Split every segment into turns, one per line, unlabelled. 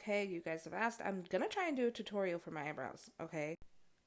Okay, you guys have asked. I'm gonna try and do a tutorial for my eyebrows, okay?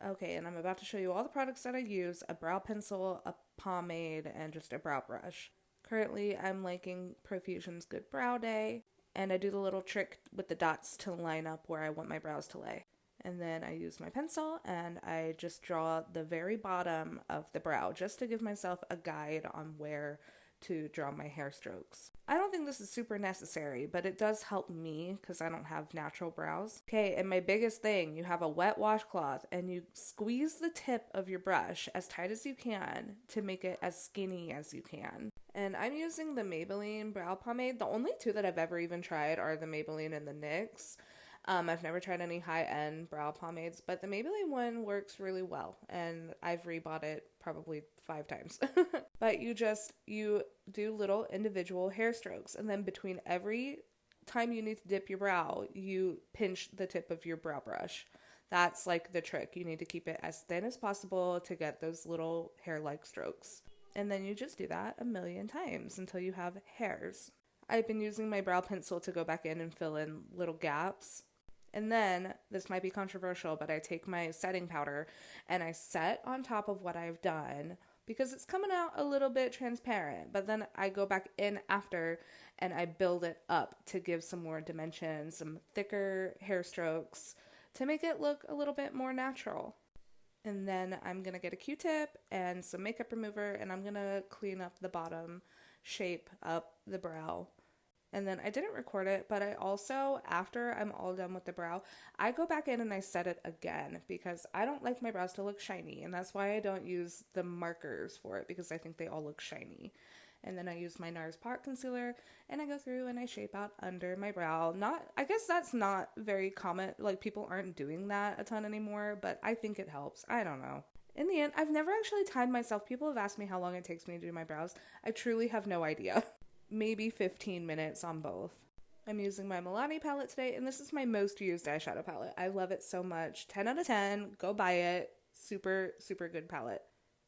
Okay, and I'm about to show you all the products that I use, a brow pencil, a pomade, and just a brow brush. Currently, I'm liking Profusion's Good Brow Day, and I do the little trick with the dots to line up where I want my brows to lay. And then I use my pencil and I just draw the very bottom of the brow just to give myself a guide on where to draw my hair strokes. I don't think this is super necessary, but it does help me because I don't have natural brows. Okay, and my biggest thing, you have a wet washcloth and you squeeze the tip of your brush as tight as you can to make it as skinny as you can. And I'm using the Maybelline brow pomade. The only two that I've ever even tried are the Maybelline and the NYX. I've never tried any high-end brow pomades, but the Maybelline one works really well, and I've rebought it probably 5 times. But you do little individual hair strokes, and then between every time you need to dip your brow, you pinch the tip of your brow brush. That's like the trick. You need to keep it as thin as possible to get those little hair-like strokes. And then you just do that a million times until you have hairs. I've been using my brow pencil to go back in and fill in little gaps. And then, this might be controversial, but I take my setting powder and I set on top of what I've done because it's coming out a little bit transparent. But then I go back in after and I build it up to give some more dimension, some thicker hair strokes to make it look a little bit more natural. And then I'm going to get a Q-tip and some makeup remover and I'm going to clean up the bottom, shape up the brow. And then I didn't record it, but I also, after I'm all done with the brow, I go back in and I set it again because I don't like my brows to look shiny. And that's why I don't use the markers for it because I think they all look shiny. And then I use my NARS pot concealer and I go through and I shape out under my brow. I guess that's not very common. Like people aren't doing that a ton anymore, but I think it helps. I don't know. In the end, I've never actually timed myself. People have asked me how long it takes me to do my brows. I truly have no idea. Maybe 15 minutes on both. I'm using my Milani palette today, and this is my most used eyeshadow palette. I love it so much. 10 out of 10. Go buy it. Super, super good palette.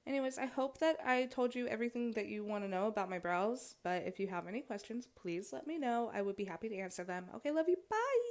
Anyways, I hope that I told you everything that you want to know about my brows, but if you have any questions, please let me know. I would be happy to answer them. Okay, love you. Bye!